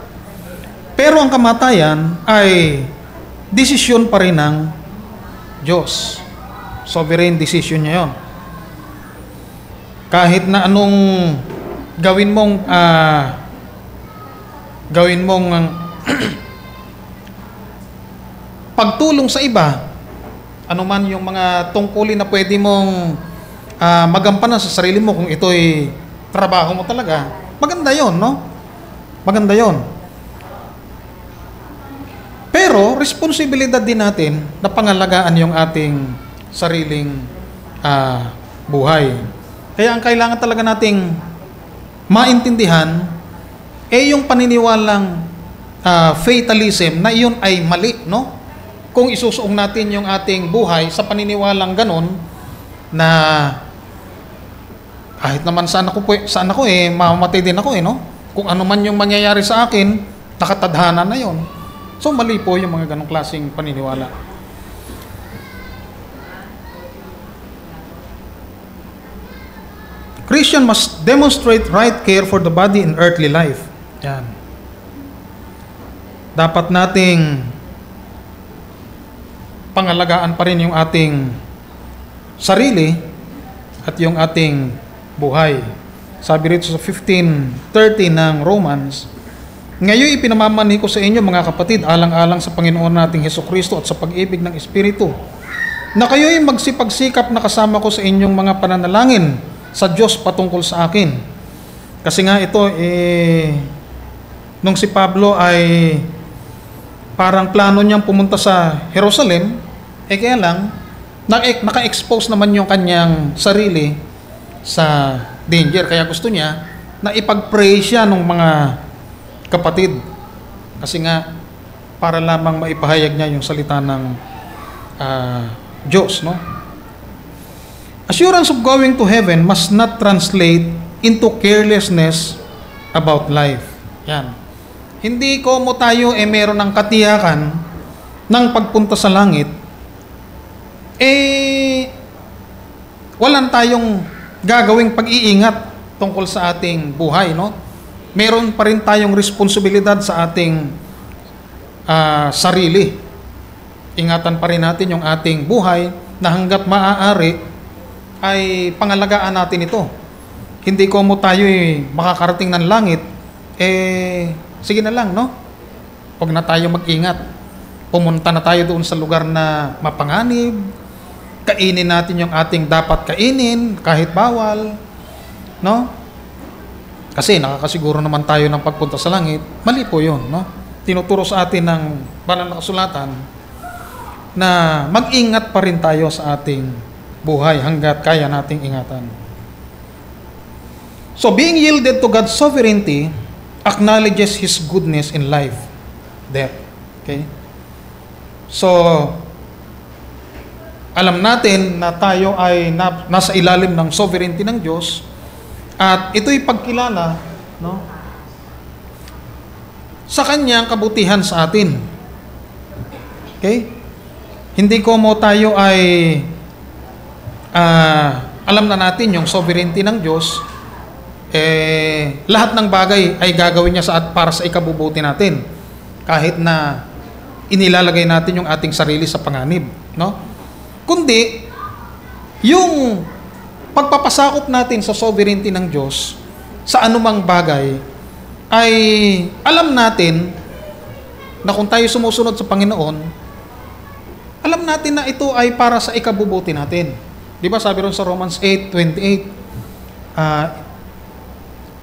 Pero ang kamatayan ay desisyon pa rin ng Diyos. Sovereign decision niya yun. Kahit na anong gawin mong pagtulong sa iba, anuman yung mga tungkulin na pwede mong magampanan sa sarili mo kung ito'y trabaho mo talaga, maganda yon, no? Maganda yon. Pero, responsibilidad din natin na pangalagaan yung ating sariling buhay. Kaya ang kailangan talaga nating maintindihan yung paniniwalang fatalism na iyon ay mali, no? Kung isusuong natin yung ating buhay sa paniniwalang ganon na kahit naman saan ako mamamatay din ako, no? Kung ano man yung mangyayari sa akin, nakatadhana na yon. So mali po yung mga ganong klaseng paniniwala. Christian must demonstrate right care for the body in earthly life. Yan. Dapat nating pangalagaan pa rin yung ating sarili at yung ating buhay. Sabi rito sa 15:30 ng Romans, ngayon ipinamamani ko sa inyo mga kapatid, alang-alang sa Panginoon nating Hesukristo at sa pag-ibig ng Espiritu, na kayo'y magsipagsikap na kasama ko sa inyong mga pananalangin sa Diyos patungkol sa akin. Kasi nga ito, nung si Pablo ay parang plano niyang pumunta sa Jerusalem, kaya lang, naka-expose naman yung kanyang sarili sa danger. Kaya gusto niya na ipag-pray siya ng mga kapatid. Kasi nga, para lamang maipahayag niya yung salita ng Diyos, no? Assurance of going to heaven must not translate into carelessness about life. Yan. Hindi ko mo tayo meron ng katiyakan ng pagpunta sa langit, walang tayong gagawing pag-iingat tungkol sa ating buhay, no? Meron pa rin tayong responsibilidad sa ating sarili. Ingatan pa rin natin yung ating buhay na hanggat maaari ay pangalagaan natin ito. Hindi ko mo tayo makakarating ng langit, sige na lang, no? Huwag na tayo mag-ingat. Pumunta na tayo doon sa lugar na mapanganib, kainin natin yung ating dapat kainin, kahit bawal, no? Kasi nakakasiguro naman tayo ng pagpunta sa langit. Mali po yun, no? Tinuturo sa atin ng banal na kasulatan na mag-ingat pa rin tayo sa ating buhay hanggat kaya nating ingatan. So, being yielded to God's sovereignty acknowledges His goodness in life, death. Okay? So, alam natin na tayo ay nasa ilalim ng sovereignty ng Diyos at ito'y pagkilala, no, sa kanyang kabutihan sa atin. Okay? Hindi ko mo tayo ay alam na natin yung sovereignty ng Diyos, lahat ng bagay ay gagawin niya para sa ikabubuti natin kahit na inilalagay natin yung ating sarili sa panganib. no? Kundi yung pagpapasakop natin sa sovereignty ng Diyos sa anumang bagay ay alam natin na kung tayo sumusunod sa Panginoon, alam natin na ito ay para sa ikabubuti natin. Di ba sabi ron sa Romans 8:28,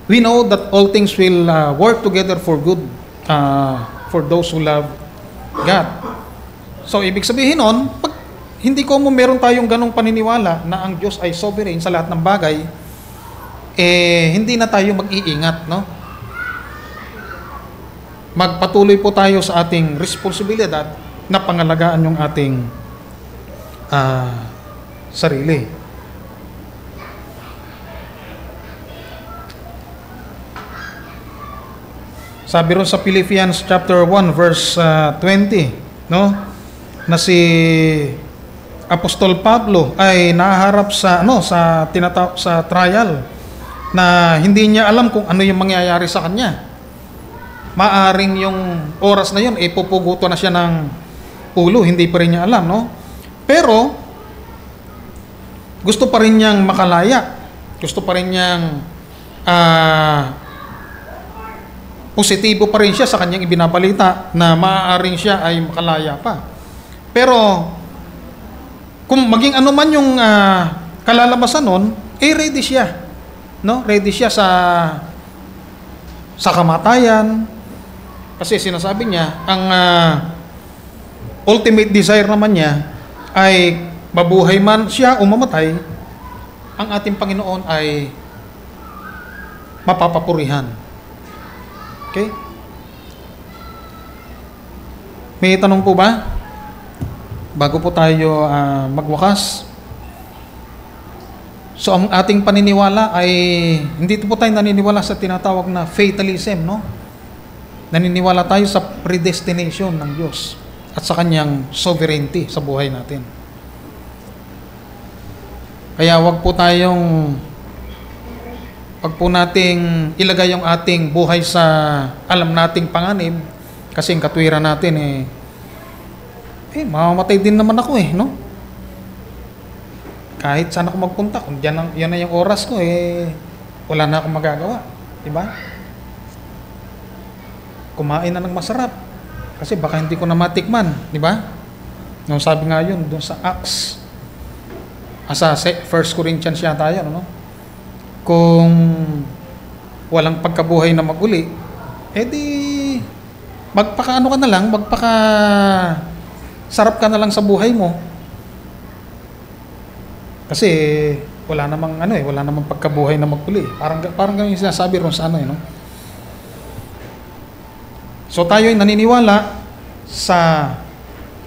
we know that all things will work together for good for those who love God. So, ibig sabihin nun, pag hindi ko mo meron tayong ganong paniniwala na ang Diyos ay sovereign sa lahat ng bagay, hindi na tayo mag-iingat, no? Magpatuloy po tayo sa ating responsibilidad na pangalagaan yung ating sarili. Sabi ron sa Philippians chapter 1 verse 20, no? Na si Apostol Pablo ay naharap sa sa trial na hindi niya alam kung ano yung mangyayari sa kanya. Maaring yung oras na yun pupuguto na siya ng ulo, hindi pa rin niya alam, no? Pero gusto pa rin niyang makalaya. Gusto pa rin niyang positibo pa rin siya sa kanyang ibinabalita na maaaring siya ay makalaya pa. Pero kung maging ano man yung kalalabasan nun, ready siya. No? Ready siya sa kamatayan. Kasi sinasabi niya, ang ultimate desire naman niya ay mabuhay man siya o mamatay, ang ating Panginoon ay mapapapurihan. Okay? May tanong po ba? Bago po tayo magwakas. So, ang ating paniniwala ay, hindi po tayo naniniwala sa tinatawag na fatalism, no? Naniniwala tayo sa predestination ng Diyos at sa Kanyang sovereignty sa buhay natin. Kaya wag po nating ilagay yung ating buhay sa alam nating panganib, kasi ang katwiran natin mamamatay din naman ako no? Kahit saan ako magpunta, kung yan na yung oras ko, wala na akong magagawa. Diba? Kumain na ng masarap. Kasi baka hindi ko na matikman. Diba? Nung sabi nga yun, doon sa Acts, sa 1 Corinthians yata yun, no? Kung walang pagkabuhay na maguli, magpaka sarap ka na lang sa buhay mo. Kasi wala namang pagkabuhay na maguli. Parang ganun yung sinasabi ron sa no? So tayo ay naniniwala sa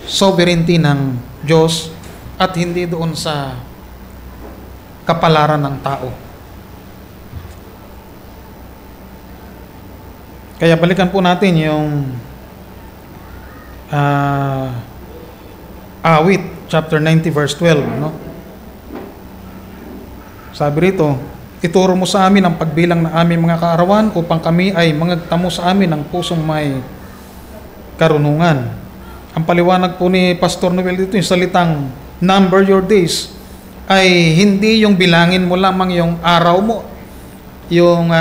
sovereignty ng Diyos at hindi doon sa kapalaran ng tao. Kaya balikan po natin yung Awit chapter 90 verse 12, no? Sabi rito, ituro mo sa amin ang pagbilang ng aming mga kaarawan upang kami ay mangagtamo sa amin ng pusong may karunungan. Ang paliwanag po ni Pastor Noel dito, yung salitang number your days, ay hindi yung bilangin mo lamang yung araw mo, yung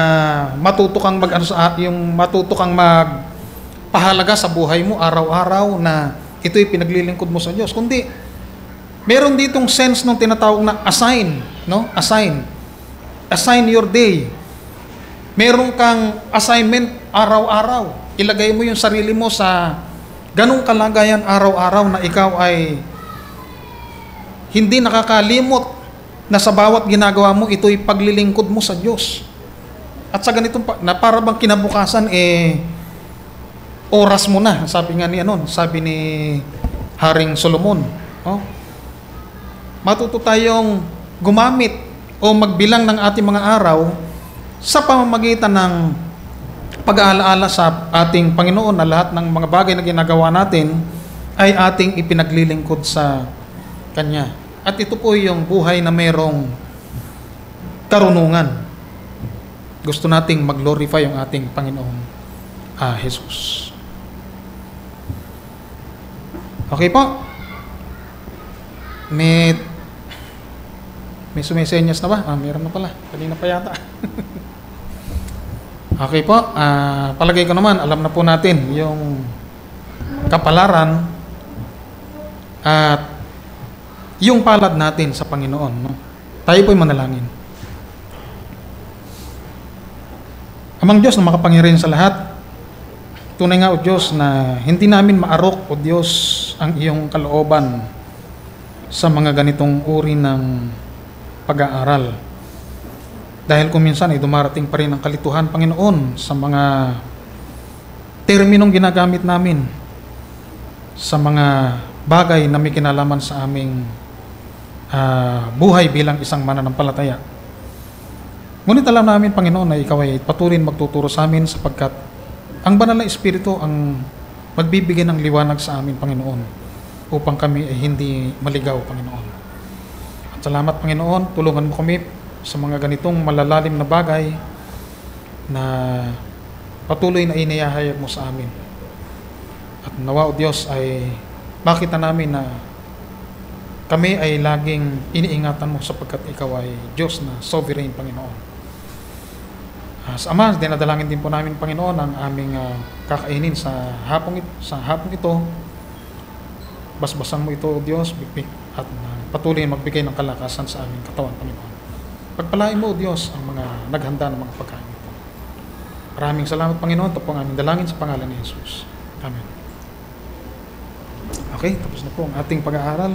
matuto kang magpahalaga sa buhay mo araw-araw na ito'y pinaglilingkod mo sa Diyos. Kundi meron ditong sense nung tinatawag na assign, no? Assign your day. Meron kang assignment araw-araw. Ilagay mo yung sarili mo sa ganung kalagayan araw-araw na ikaw ay hindi nakakalimot na sa bawat ginagawa mo, ito'y paglilingkod mo sa Diyos. At sa ganitong na para bang kinabukasan oras mo na, sabi nga sabi ni Haring Solomon, no? Matuto tayong gumamit o magbilang ng ating mga araw sa pamamagitan ng pag-aalaala sa ating Panginoon na lahat ng mga bagay na ginagawa natin ay ating ipinaglilingkod sa Kanya. At ito po yung buhay na mayroong karunungan. Gusto nating mag-glorify ang ating Panginoong Jesus. Okay po? May sumisenyas na ba? Meron na pala. Kanina pa yata. Okay po. Palagay ko naman, alam na po natin yung kapalaran at yung palad natin sa Panginoon. No? Tayo po'y manalangin. Amang Diyos na makapangyarihan sa lahat, tunay nga o Diyos na hindi namin maarok o Diyos ang iyong kalooban sa mga ganitong uri ng pag-aaral. Dahil kung minsan ay dumarating pa rin ang kalituhan, Panginoon, sa mga terminong ginagamit namin, sa mga bagay na may kinalaman sa aming buhay bilang isang mananampalataya. Ngunit alam namin, Panginoon, na Ikaw ay patuloy magtuturo sa amin sapagkat ang Banal na Espiritu ang magbibigay ng liwanag sa amin, Panginoon, upang kami ay hindi maligaw, Panginoon. At salamat, Panginoon, tulungan mo kami sa mga ganitong malalalim na bagay na patuloy na inihahayag mo sa amin. At nawa o Diyos ay makita namin na kami ay laging iniingatan mo sapagkat Ikaw ay Diyos na sovereign, Panginoon. Sa Ama, dinadalangin din po namin, Panginoon, ang aming kakainin sa hapong ito. Basbasan mo ito, O Diyos, at patuloy magbigay ng kalakasan sa aming katawan, Panginoon. Pagpalain mo, O Diyos, ang mga naghanda ng mga pagkain ito. Maraming salamat, Panginoon. Ito po ang aming dalangin sa pangalan ni Jesus. Amen. Okay, tapos na po ang ating pag-aaral.